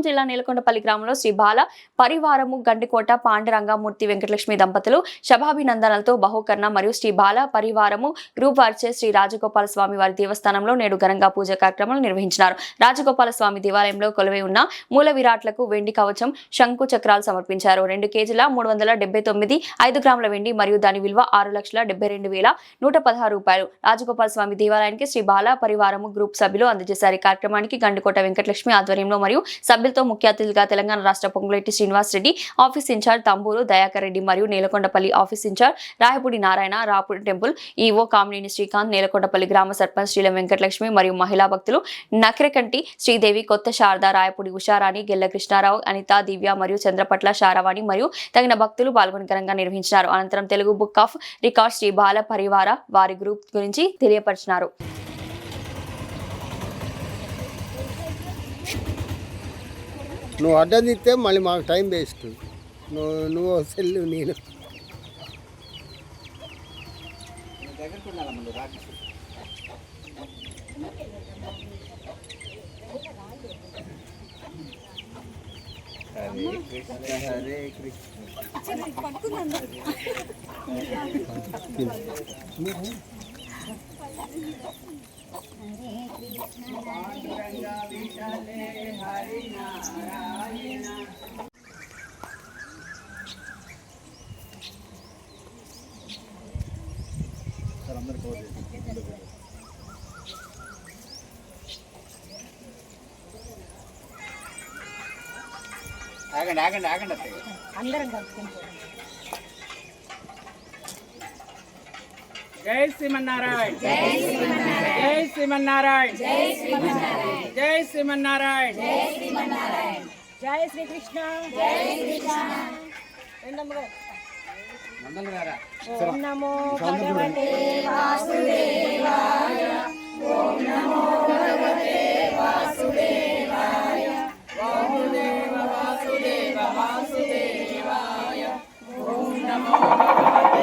జిల్లా నీలకొండపల్లి గ్రామంలో శ్రీ బాల పరివారము గండికోట పాండురంగమూర్తి వెంకటలక్ష్మి దంపతులు శభాభినందనలతో బహుకరణ మరియు శ్రీ బాల పరివారము గ్రూప్ వారిచే శ్రీ రాజగోపాల స్వామి వారి దేవస్థానంలో నేడు ఘనంగా పూజ కార్యక్రమాలు నిర్వహించారు. రాజగోపాల స్వామి దేవాలయంలో కొలువై ఉన్న మూల విరాట్లకు వెండి కవచం, శంకు చక్రాలు సమర్పించారు. 2 కేజీల 379 5 గ్రాముల వెండి మరియు దాని విలువ 6,72,116 రూపాయలు రాజగోపాల స్వామి దేవాలయానికి శ్రీ బాల పరివారము గ్రూప్ సభ్యులు అందజేశారు. కార్యక్రమానికి గండికోట వెంకటలక్ష్మి ఆధ్వర్యంలో మరియు సభ్యులతో ముఖ్య అతిథులుగా తెలంగాణ రాష్ట్ర పొంగులేటి శ్రీనివాస్ రెడ్డి, ఆఫీస్ ఇన్ఛార్జ్ తంబూరు దయాకర్ రెడ్డి మరియు Neelakondapalli office incharge Rayapudi Narayana, Rapudi temple EO Kamineni Srikanth, Neelakondapalli గ్రామ సర్పంచ్ శ్రీలం వెంకటలక్ష్మి మరియు మహిళా భక్తులు నకిరకంటి శ్రీదేవి, కొత్త శారద, రాయపూడి ఉషారాణి, గెల్ల కృష్ణారావు, అనిత, దివ్య మరియు చంద్రపట్ల శారవాణి మరియు తగిన భక్తులు పాల్గొని ఘనంగా నిర్వహించారు. అనంతరం Telugu book of records Sri Bala Parivara వారి గ్రూప్ గురించి తెలియపరిచినారు. నువ్వు అడ్డం తిస్తే మళ్ళీ మాకు టైం వేస్ట్. నువ్వు సెల్లు నేను హరే కృష్ణ హరే ఆగండి ఆగండి ఆగండి అందరం జై శ్రీమన్నారాయణ జై శ్రీమన్నారాయణ జై శ్రీమన్నారాయణ జై శ్రీమన్నారాయణ జై శ్రీమన్నారాయణ జై శ్రీకృష్ణ జై శ్రీకృష్ణ. ఓం నమో భగవతే వాసుదేవాయ ఓం నమో భగవతే వాసుదేవాయ వాసుదేవ వాసుదేవ వాసుదేవాయ ఓం నమో భగవతే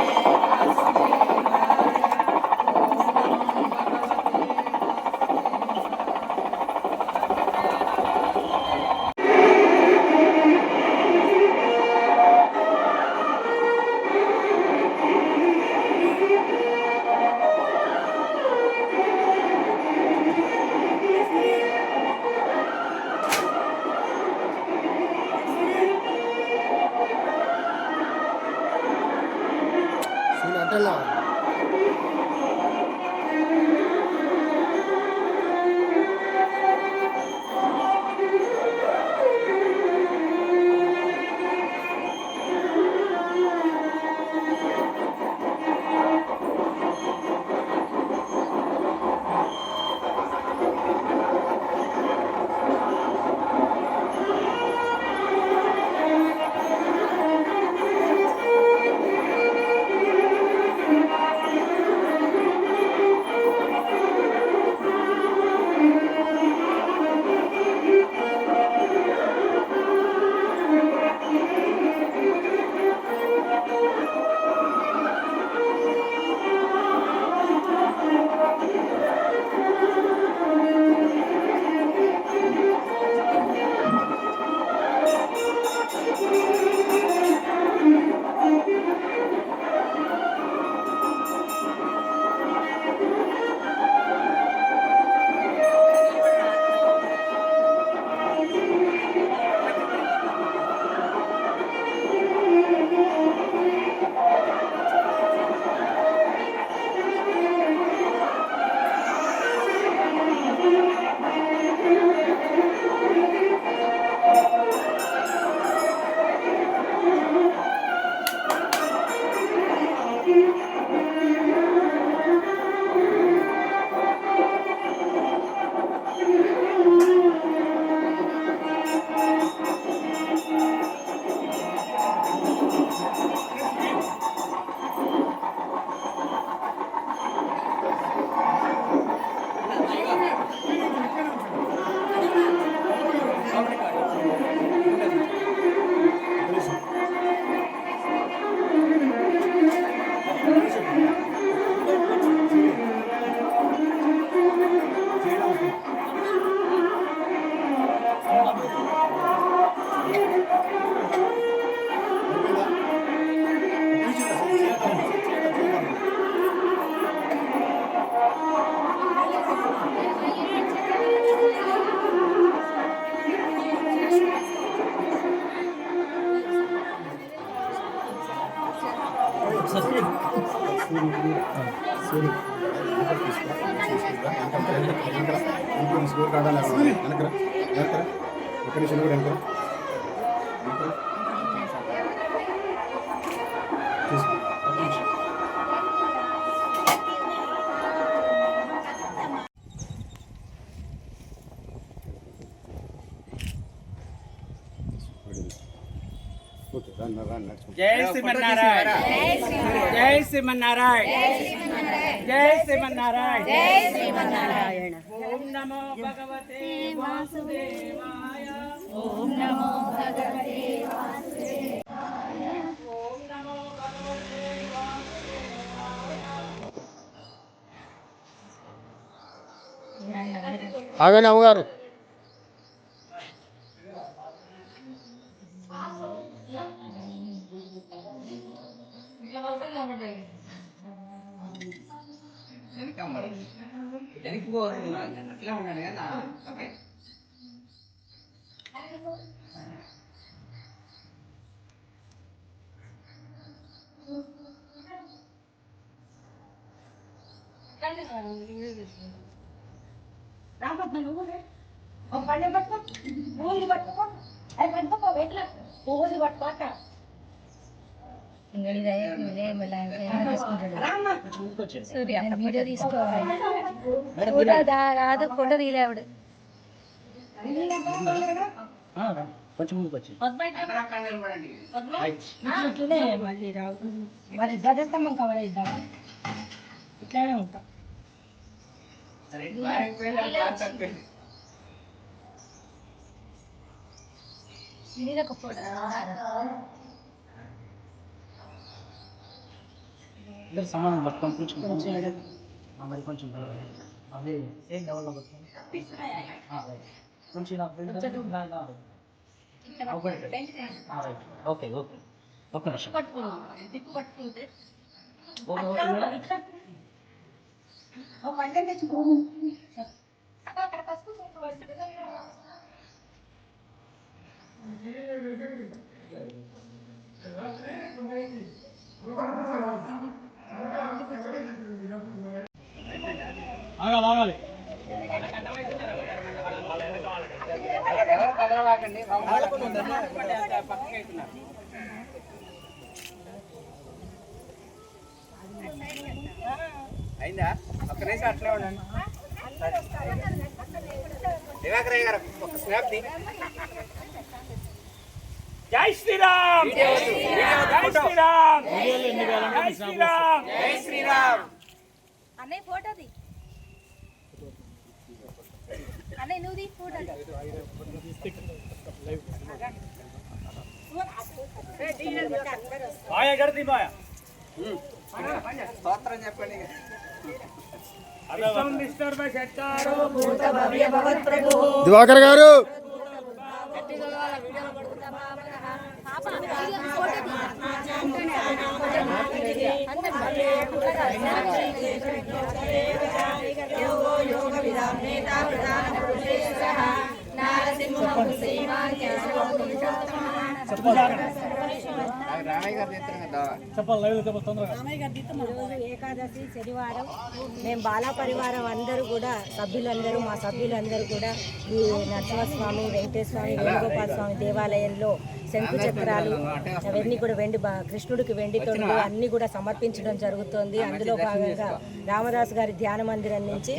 జై శ్రీమన్నారాయణ జై శ్రీమన్నారాయణ జై శ్రీమన్నారాయణ జై శ్రీమన్నారాయణ ఓం నమో భగవతే వాసుదేవాయ ఓం నమో భగవతే వాసుదేవాయ ఓం నమో భగవతే వాసుదేవాయ ఆగండి అమ్మగారు. వీడియో తీసుకోవాలి ఫోటో రాదు ఫోటో తీయలే ఆవిడ కొంచెం ముందుకు వచ్చి మళ్ళీ రావు మరి ధ్వజస్తంభం కవర్ ఇద్దాం ఇట్లానే ఉంటాం ఒక ఫోటో ఇద్దరు సమానం పట్టుకొని కొంచెం మరి కొంచెం అదే సేమ్ లెవెల్లో పట్టుకొని కొంచెం ఓకే ఓకే ఒక్క నిమిషం ఆగాలి అయిందా ఒక్క నిమిషం అట్లే ఉండండి దివాకరయ్య గారు ఒక స్నాప్ ది జై శ్రీరామ్ జై శ్రీరామ్ జై శ్రీరామ్ జై శ్రీరామ్ అన్నయ్య ఫోటోది అన్నయ్య నువ్వు ఫోటో బాయ గడది బాయ స్తోత్రం చెప్పండి దివాకర్ గారు ఈరోజు ఏకాదశి శనివారం మేము బాలా పరివారం అందరూ కూడా సభ్యులందరూ మా సభ్యులందరూ కూడా ఈ నరసింహస్వామి వెంకటేశ్వర స్వామి వేణుగోపాల స్వామి దేవాలయంలో శంకు చక్రాలు అవన్నీ కూడా కృష్ణుడికి వెండి తొడుగు అన్నీ కూడా సమర్పించడం జరుగుతుంది. అందులో భాగంగా రామదాసు గారి ధ్యాన మందిరం నుంచి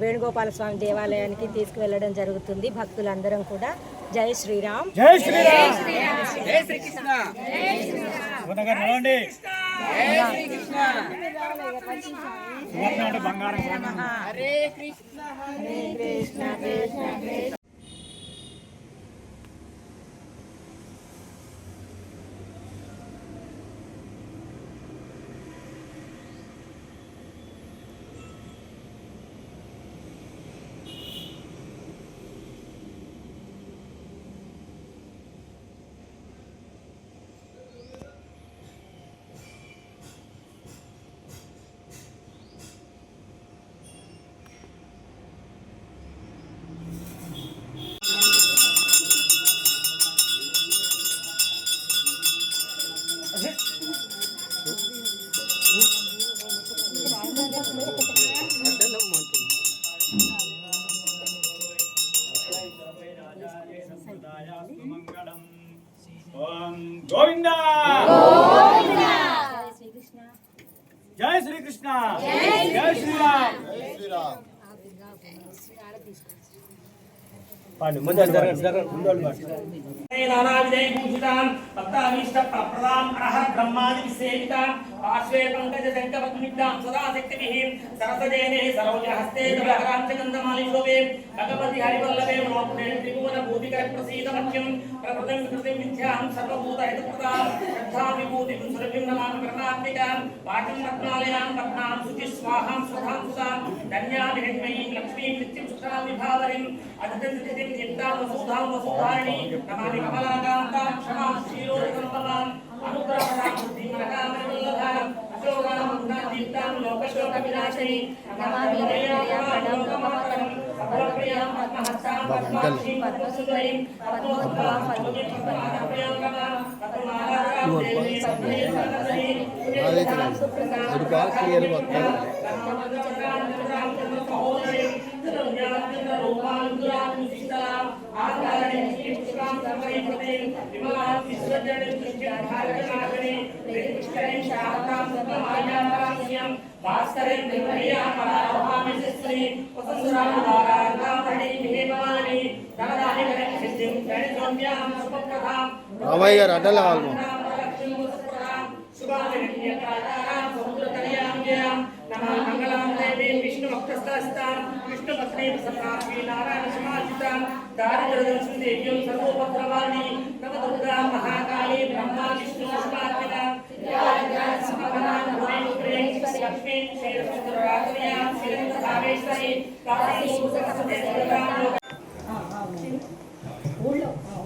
వేణుగోపాల స్వామి దేవాలయానికి తీసుకువెళ్ళడం జరుగుతుంది. భక్తులందరం కూడా జై శ్రీరామ్ జై శ్రీరామ్ జై శ్రీకృష్ణ జై శ్రీరామ్ జై శ్రీకృష్ణ హరే కృష్ణ హరే కృష్ణ కృష్ణ కృష్ణ ఓం గోవిందా జై శ్రీకృష్ణ జై శ్రీరామ్ పార్శ్వే పంకజ శంఖపద్మికాం సదా శక్తిభిః సరసజేనే సరోజహస్తే దవరాం చందమాలిశోభే భగవతి హరివల్లభే మనోపురే త్రిభువన భూతికర ప్రసీద మధ్యం ప్రకృతిం వికృతిం విద్యాం సర్వభూత హితప్రదాం శ్రద్ధా విభూతి సురభిం నమామి ప్రణాత్మికాం వాచం రత్నాలయాం పద్మాం శుచి స్వాహాం స్వధాం సుధాం ధన్యామి హిమయీం లక్ష్మీం నిత్యం సుఖాం విభావరిం అధితిం నిత్యాం వసుధాం వసుధారిణి నమామి కమలాకాంతాం క్షమాం శ్రీరోజకంపమాం అనుగ్రహదాం బుద్ధిమనకామవల్లభాం అశోకాం గుణాదీప్తాం లోకశోక వినాశిని నమామి లోకమాతరం సర్వప్రియాం పద్మహస్తాం పద్మాక్షీం పద్మసుందరీం పద్మోద్భవాం పద్మప్రియాం రమాం పద్మమాలాకాం దేవీం పద్మేశ్వరీ రామయ్య గారు అడ్డలే వాళ్ళు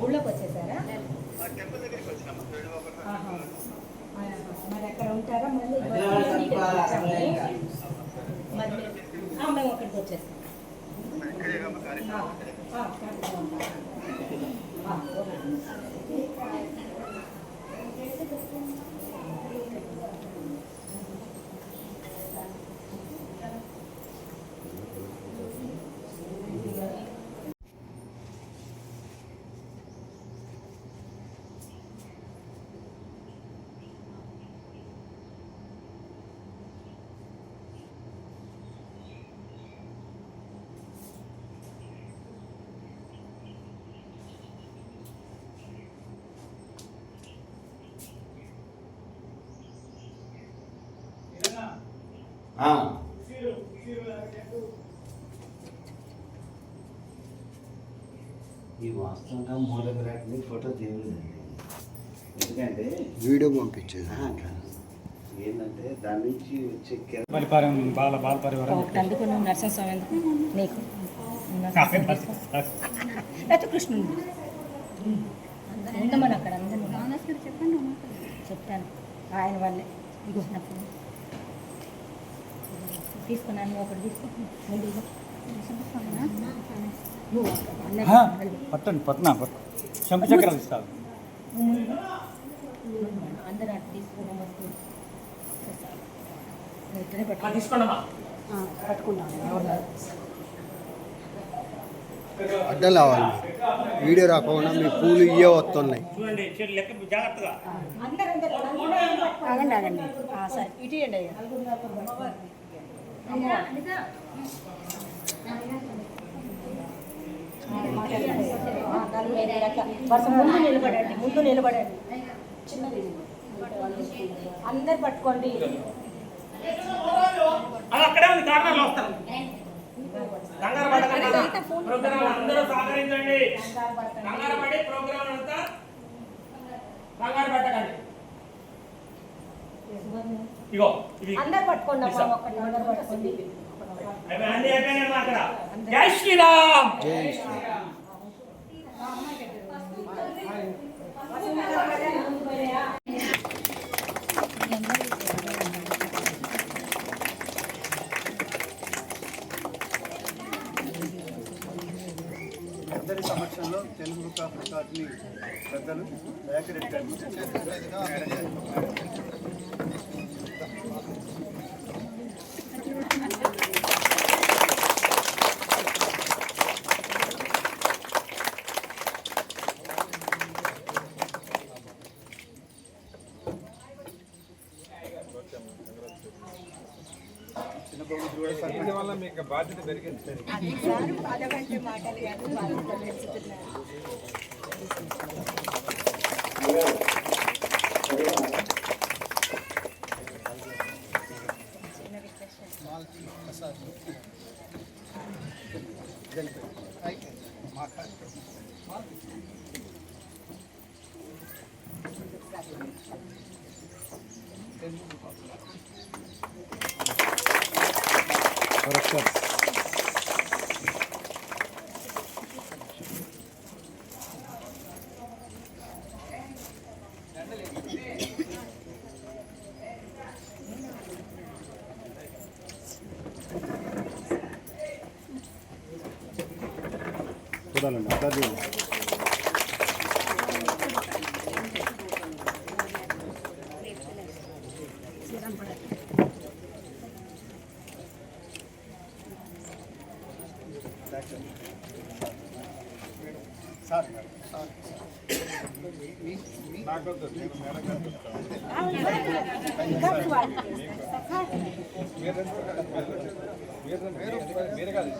ఊళ్ళోకి వచ్చేసారా? మరి అక్కడ ఉంటారా? మళ్ళీ మేము అక్కడికి వచ్చేస్తాం. ఈ వాస్తవంగా మూల విరాట్ని ఫోటో తీయలేదండి, ఎందుకంటే వీడియో పంపించేది ఏంటంటే దాని నుంచి వచ్చే అందుకు నువ్వు నరసింహస్వామి ఎందుకు నీకు లేకపోతే కృష్ణుడు ఉండమని అక్కడ అందరూ చెప్పండి చెప్తాను. ఆయన వాళ్ళే ఇచ్చినప్పుడు తీసుకున్నాను. ఒకటి తీసుకున్నాను. పట్టండి పట్నా శంకు చక్రాలు ఇస్తారు. అందరూ అటు తీసుకున్నాం. అడ్డలే వాళ్ళు వీడియో రాకుండా మీ పూలు ఇవే వస్తున్నాయి. ఆగండి ఆగండి సరే ఇటు అండి ముందు నిలబడండి చిన్నది అందరు పట్టుకోండి. అక్కడే ఉంది కార్నర్లో వస్తాను. కంగారు పడకండి, ప్రోగ్రామ్ అందరూ సహకరించండి. కంగారు పడి ప్రోగ్రామ్ అంతా కంగారు పట్టకండి. ఇగో ఇది అందరు పట్టుకోండి. అందరు పట్టుకోండి. అన్ని అయిపోయినాయి అక్కడ. జై శ్రీరామ్. జై శ్రీరామ్. అందరి సమక్షంలో తెలుగు బుక్ ఆఫ్ రికార్డ్ని పెద్దలు దయాకరెడ్డి గారు బాధపడే మాటలు కాదు, బాధతో పెంచుతున్నారు. చూడాలండి అర్థం సార్ మీరే కాదు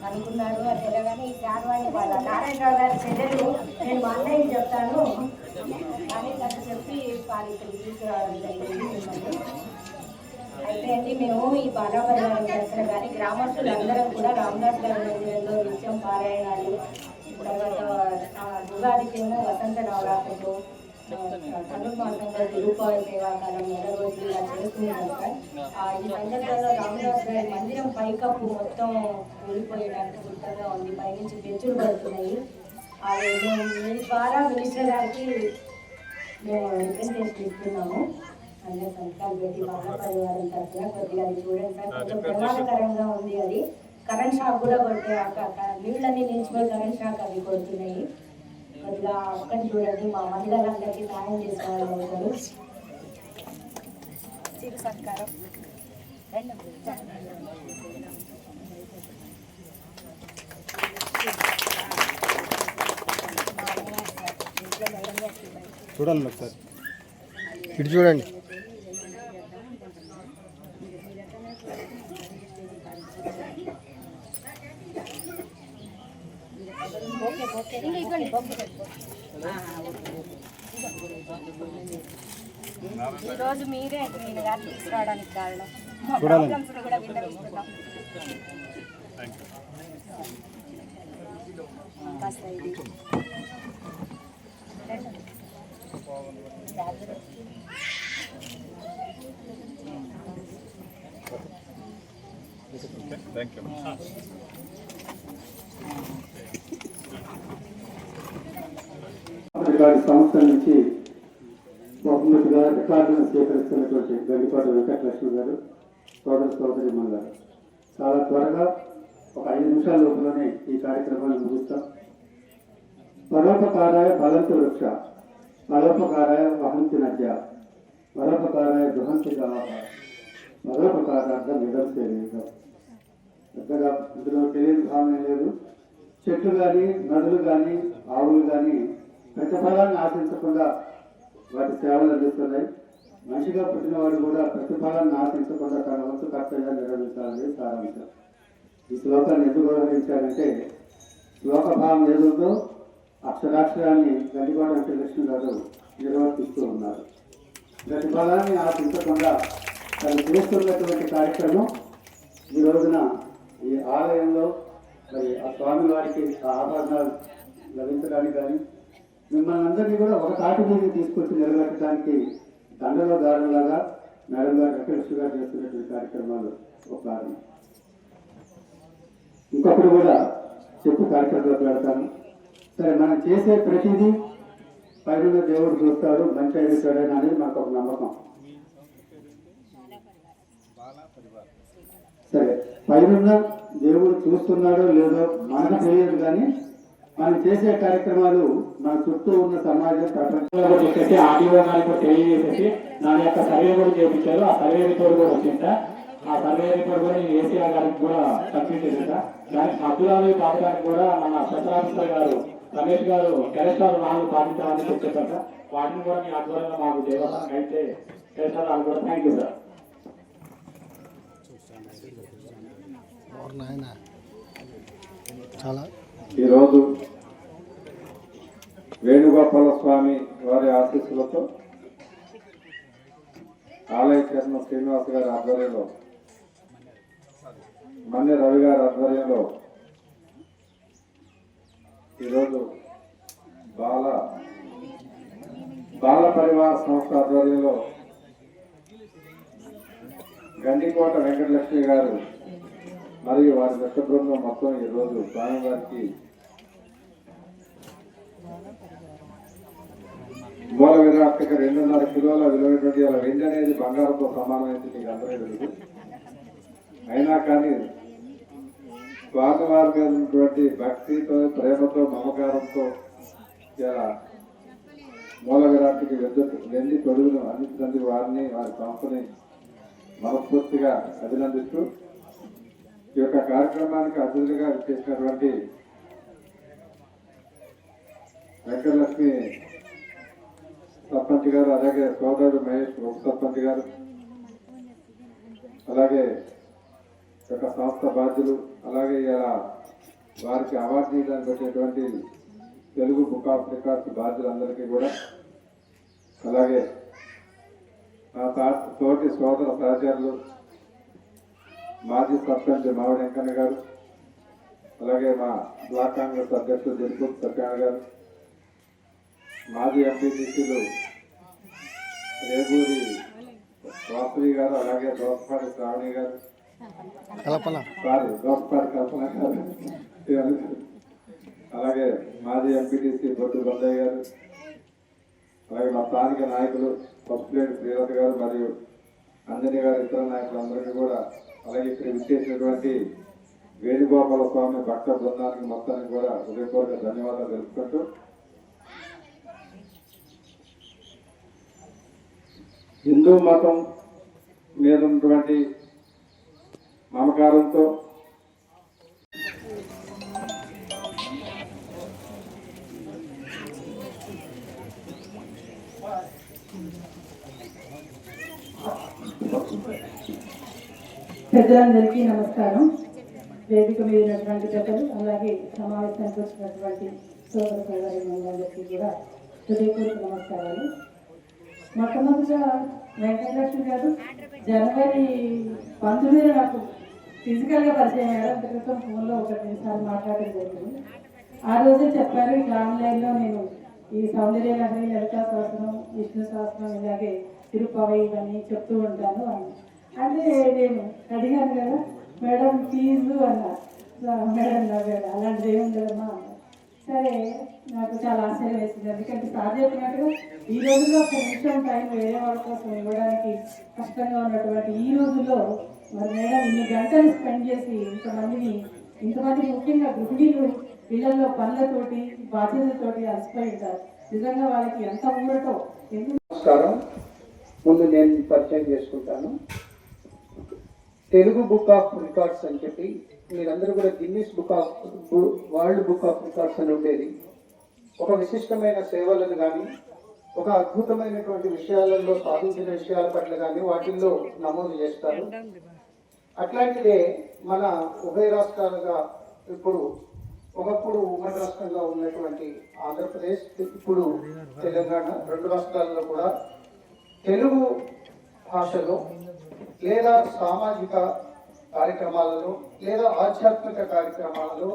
అనుకున్నాడు. అది తెలగానే ఈ శారవాణి వాళ్ళ నారాయణరావు గారి చెల్లెలు నేను మా అన్నయ్య చెప్తాను అని తను చెప్పి వారి తీసుకురావడం జరిగింది. అయితే అండి మేము ఈ బాలాపరివారం దర్శనం కానీ గ్రామస్తులందరం కూడా రామదాస్ గారి మందిరంలో నిత్యం పారాయణాలు, తర్వాత ఉగాదికేమో వసంత నవరాత్రులు, ధనుర్మాసంలో తిరుపాయ సేవాకాలం నెల రోజులు ఇలా చేస్తున్నాం సార్. ఈ సందర్భంలో రామదాస్ గారి మందిరం పైకప్పు మొత్తం వెళ్ళిపోయేటట్టు గుర్తంగా ఉంది, పైనుంచి పెంచులు పడుతున్నాయి. మేము మీ ద్వారా మినిస్టర్ గారికి మేము రిప్రజెంటేషన్ ఇస్తున్నాము. అన్న సంతకాలు పెట్టి బాలాపరివారం తరఫున కొద్దిగా అది చూడండి సార్, కొంచెం ప్రమాదకరంగా ఉంది. అది కరెంట్ షాక్ కూడా కొట్టే నీళ్ళన్నీ నిలిచిపోయి కరెంట్ షాక్ అవి కొడుతున్నాయి. కొద్దిగా ఒక్కటి చూడండి, మా మహిళలందరికీ సాయం చేసే వాళ్ళు అవుతారు. చిరు సత్కారం చూడండి ఒకసారి ఇటు చూడండి. ఈరోజు మీరే నేను గారు తీసుకురావడానికి కారణం, మా ప్రాబ్లమ్స్ కూడా విన్నవిస్తున్నాం. కాస్త ఇది థ్యాంక్ యూ. సంస్థ నుంచి బహుమతిగా రికార్డులను స్వీకరిస్తున్నటువంటి గండికోట వెంకటలక్ష్మి గారు, సోదరి మన గారు చాలా త్వరగా ఒక 5 నిమిషాల లోపలనే ఈ కార్యక్రమాన్ని ముగిస్తాం. పరోపకారాయ బలంతి వృక్ష, పరోపకారాయ వహంతి నద్య, పరోపకారాయ దుహంతి గావ, పరోపకారార్థం నిదర్శనం. పెద్దగా ఇందులో తెలియని భావన లేదు. చెట్లు కానీ, నదులు కానీ, ఆవులు కానీ ప్రతిఫలాన్ని ఆశించకుండా వాటి సేవలు అందిస్తున్నాయి. మనిషిగా పుట్టినవాడు కూడా ప్రతిఫలాన్ని ఆశించకుండా తన వంతు కర్తవ్యాన్ని నిర్వహించాలని సారాంశం. ఈ శ్లోకాన్ని ఎందుకు వ్యవహరించాలంటే, శ్లోకభావం ఏదుందో అక్షరాక్షరాన్ని గండికోట వెంకటలక్ష్మి గారు నిర్వర్తిస్తూ ఉన్నారు. ప్రతిఫలాన్ని ఆశించకుండా తను చేస్తున్నటువంటి కార్యక్రమం ఈ రోజున ఈ ఆలయంలో మరి ఆ స్వామి వారికి ఆ ఆభరణాలు లభించడానికి కానీ మిమ్మల్ని అందరినీ కూడా ఒక తాటి మీద తీసుకొచ్చి నిలబెట్టడానికి దండలో దారులాగా మేడం గారు వెంకటలక్ష్మి గారు చేస్తున్నటువంటి కార్యక్రమాలు ఒక కారణం. ఇంకొకటి కూడా చెప్పు కార్యక్రమాలకు వెళ్తాను. సరే, మనం చేసే ప్రతిదీ పైన దేవుడు చూస్తాడు, మంచి అయిన చెడైన అనేది మనకు ఒక నమ్మకం. సరే, పైన దేవుడు చూస్తున్నాడో లేదో మనకు తెలియదు, కానీ మనం చేసే కార్యక్రమాలు మన చుట్టూ ఉన్న సమాజం ప్రపంచంలో చేసేసి ఆడియో గారికి తెలియజేసేసి నా యొక్క సర్వే కూడా చేయించారు. ఆ సర్వే రిపోర్ట్ కూడా వచ్చిందా, ఆ సర్వే రిపోర్ట్ కూడా నేను ఏసీఆర్ గారికి కూడా సబ్మిట్ చేసేసా. దానికి సభ్యురాలు కావడానికి కూడా మన స్పెషల్ ఆఫీసర్ గారు రమేష్ గారు కరెక్టర్ 4 పాటించాలని చెప్పారు. వాటిని కూడా మీ ఆధ్వర్యంలో మాకు దేవాలయానికి అయితే చేస్తారు. వాళ్ళు కూడా థ్యాంక్ యూ సార్. ఈరోజు వేణుగోపాల స్వామి వారి ఆశీస్సులతో ఆలయ చైర్మన్ శ్రీనివాస్ గారి ఆధ్వర్యంలో, మన్నె రవి గారి ఆధ్వర్యంలో ఈరోజు బాల పరివార సంస్థ ఆధ్వర్యంలో గండికోట వెంకటలక్ష్మి గారు మరియు వారి మిత్ర బృందం మొత్తం ఈరోజు స్వామివారికి మూల విరాట్కి 2.5 కిలోల విలువైనటువంటి అలా వెండి అనేది బంగారంతో సమానమైంది మీకు అందరూ తెలుసు. అయినా కానీ స్వామివారి మీద ఉన్నటువంటి భక్తితో, ప్రేమతో, మమకారంతో ఇలా మూల విరాట్కి వెండి తొడుగును అందించినందుకు వారిని, వారి సంస్థని మనస్ఫూర్తిగా అభినందిస్తూ ఈ యొక్క కార్యక్రమానికి అతిథులుగా చేసినటువంటి వెంకటలక్ష్మి సర్పంచ్ గారు, అలాగే సోదరుడు మహేష్ ఉప సర్పంచ్ గారు, అలాగే యొక్క సంస్థ బాధ్యులు, అలాగే ఇలా వారికి అవార్డు చేయడానికి వచ్చేటువంటి తెలుగు బుక్ ఆఫ్ రికార్డ్స్ బాధ్యులందరికీ కూడా, అలాగే నా తోటి సోదర సహచరులు మాజీ సర్పంచ్ మావిడి వెంకన్న గారు, అలాగే మా బ్లాక్ కాంగ్రెస్ అధ్యక్షుడు దిల్పూర్ సత్యనారాయణ గారు, మాజీ ఎంపీటీసీలు రేగూరి వాసవి గారు, అలాగే దోసపాటి శ్రావణి గారు, దోసపాటి కల్పన గారు, అలాగే మాజీ ఎంపీటీసీ బొట్టు బందయ్య గారు, అలాగే మా స్థానిక నాయకులు పసుపులేటి శ్రీరథ్ గారు మరియు అంజని గారు, ఇతర నాయకులందరికీ కూడా, అలాగే ఇక్కడ విచ్చేసినటువంటి వేణుగోపాల స్వామి భక్త బృందానికి మొత్తానికి కూడా హృదయపూర్వక ధన్యవాదాలు తెలుపుకుంటూ, హిందూ మతం మీద ఉన్నటువంటి మమకారంతో పెద్దలందరికీ నమస్కారం. వేదిక మీద ఉన్నటువంటి పెద్దలు, అలాగే సమావేశానికి వచ్చినటువంటి సోదర సోదరీమణులందరికీ కూడా హృదయపూర్వక నమస్కారాలు. మొట్టమొదటిగా వెంకటలక్ష్మి గారు జనవరి 19 నాకు ఫిజికల్గా పరిచయం అయ్యారు. అంత క్రితం ఫోన్లో 1 నిమిషాలు మాట్లాడడం జరిగింది. ఆ రోజే చెప్పారు, ఇట్లా ఆన్లైన్లో నేను ఈ సౌందర్య లహరి, లలితా సహస్రం, విష్ణు సహస్రం, ఇలాగే తిరుపతి ఇవన్నీ చెప్తూ ఉంటాను అని. అంటే నేను అడిగాను కదా, మేడం ఫీజు అన్నారు. మేడం నవ్వాడు, అలాంటిది ఏమి కదమ్మా అన్నారు. సరే, నాకు చాలా ఆశ్చర్యం వేసింది. ఎందుకంటే సార్ చెప్పినట్టుగా ఈ రోజుల్లో ఒక నిమిషం టైం వేరే వాళ్ళ కోసం ఇవ్వడానికి కష్టంగా ఉన్నటువంటి ఈ రోజుల్లో మరి మేడం ఇన్ని గంటలు స్పెండ్ చేసి ఇంతమంది ముఖ్యంగా గృహిణీలు పిల్లల్లో పనులతోటి, బాధ్యతలతోటి అలసిపోయి ఉంటారు. నిజంగా వాళ్ళకి ఎంత ఊరటో. నమస్కారం. ముందు నేను పరిచయం చేసుకుంటాను. తెలుగు బుక్ ఆఫ్ రికార్డ్స్ అని చెప్పి మీరందరూ కూడా Guinness world book of records అని ఉండేది. ఒక విశిష్టమైన సేవలను కానీ, ఒక అద్భుతమైనటువంటి విషయాలలో సాధించిన విషయాల పట్ల కానీ వాటిల్లో నమోదు చేస్తారు. అట్లాంటిదే మన ఉభయ రాష్ట్రాలుగా ఒకప్పుడు ఉమ్మడి రాష్ట్రంగా ఉన్నటువంటి ఆంధ్రప్రదేశ్, ఇప్పుడు తెలంగాణ, 2 రాష్ట్రాల్లో కూడా తెలుగు భాషలో లేదా సామాజిక కార్యక్రమాలలో లేదా ఆధ్యాత్మిక కార్యక్రమాలలో,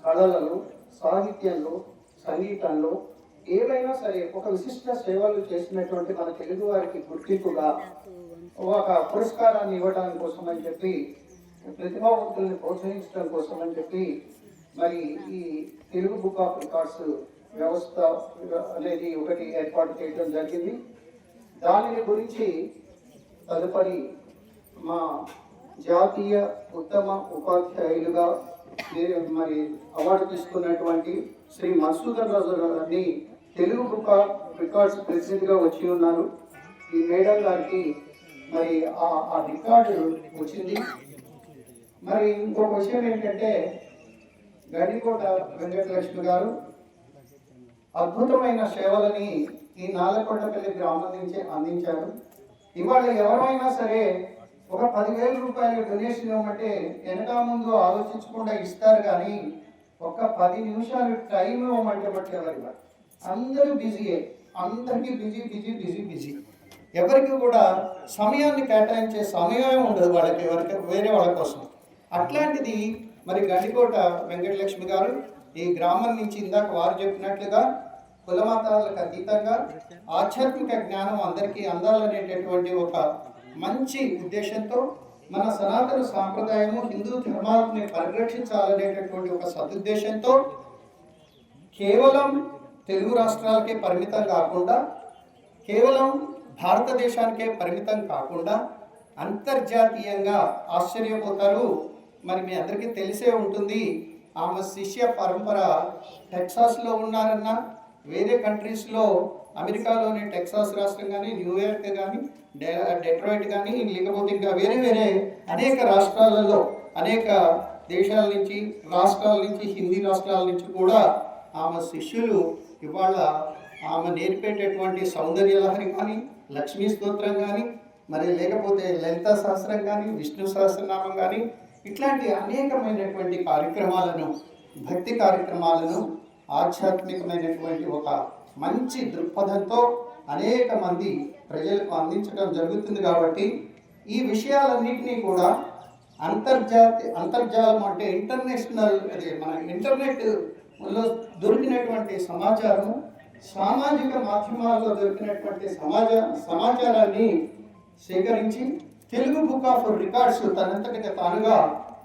కళలలో, సాహిత్యంలో, సంగీతంలో ఏవైనా సరే ఒక విశిష్ట సేవలు చేసినటువంటి మన తెలుగు వారికి గుర్తింపుగా ఒక పురస్కారాన్ని ఇవ్వడానికి కోసం అని చెప్పి, ప్రతిభావంతుల్ని ప్రోత్సహించడం కోసం అని చెప్పి మరి ఈ తెలుగు బుక్ ఆఫ్ రికార్డ్స్ వ్యవస్థ అనేది ఒకటి ఏర్పాటు చేయడం జరిగింది. దానిని గురించి తదుపరి మా జాతీయ ఉత్తమ ఉపాధ్యాయులుగా మరి అవార్డు తీసుకున్నటువంటి శ్రీ మధుసూదన్ రాజు గారిని తెలుగు బుక్ ఆఫ్ రికార్డ్స్ ప్రెసిడెంట్గా వచ్చి ఉన్నారు. ఈ మేడం గారికి మరి ఆ రికార్డు వచ్చింది. మరి ఇంకొక విషయం ఏంటంటే గడికోట వెంకటలక్ష్మి గారు అద్భుతమైన సేవలని ఈ నాలకొండపల్లి గ్రామం నుంచి అందించారు. ఇవాళ ఎవరైనా సరే ఒక 10,000 రూపాయలు డొనేషన్ ఇవ్వమంటే వెనక ముందు ఆలోచించకుండా ఇస్తారు, కానీ ఒక 10 నిమిషాలు టైం ఇవ్వమంటే ఎవరు అందరూ బిజీయే, అందరికీ బిజీ బిజీ బిజీ బిజీ. ఎవరికి కూడా సమయాన్ని కేటాయించే సమయం ఉండదు వాళ్ళకి, ఎవరికి వేరే వాళ్ళ కోసం. అట్లాంటిది మరి గండికోట వెంకటలక్ష్మి గారు ఈ గ్రామం నుంచి ఇందాక వారు చెప్పినట్లుగా కులమతాలకు అతీతంగా ఆధ్యాత్మిక జ్ఞానం అందరికీ అందాలనేటటువంటి ఒక మంచి ఉద్దేశంతో మన సనాతన సాంప్రదాయము హిందూ ధర్మాన్ని పరిరక్షించాలనేటటువంటి ఒక సదుద్దేశంతో కేవలం తెలుగు రాష్ట్రాలకే పరిమితం కాకుండా, కేవలం భారతదేశానికే పరిమితం కాకుండా అంతర్జాతీయంగా ఆశ్చర్యపోతారు. మరి మీ అందరికీ తెలిసే ఉంటుంది, ఆమె శిష్య పరంపర టెక్సాస్లో ఉన్నారన్నా, వేరే కంట్రీస్లో అమెరికాలోని టెక్సాస్ రాష్ట్రం కానీ, న్యూయార్క్ కానీ, డెట్రాయిట్ కానీ, లేకపోతే ఇంకా వేరే వేరే అనేక రాష్ట్రాలలో, అనేక దేశాల నుంచి, రాష్ట్రాల నుంచి, హిందీ రాష్ట్రాల నుంచి కూడా ఆమె శిష్యులు ఇవాళ ఆమె నేర్పేటటువంటి సౌందర్యలహరి కానీ, లక్ష్మీ స్తోత్రం కానీ, మరి లేకపోతే లలితా సహస్రం కానీ, విష్ణు సహస్రనామం కానీ, ఇట్లాంటి అనేకమైనటువంటి కార్యక్రమాలను, భక్తి కార్యక్రమాలను ఆధ్యాత్మికమైనటువంటి ఒక మంచి దృక్పథంతో అనేక మంది ప్రజలకు అందించడం జరుగుతుంది. కాబట్టి ఈ విషయాలన్నింటినీ కూడా అంతర్జాలం అంటే ఇంటర్నేషనల్, అదే మన ఇంటర్నెట్లో దొరికినటువంటి సమాచారము, సామాజిక మాధ్యమాల్లో దొరికినటువంటి సమాచారాన్ని సేకరించి తెలుగు బుక్ ఆఫ్ రికార్డ్స్ తనంతటిగా తానుగా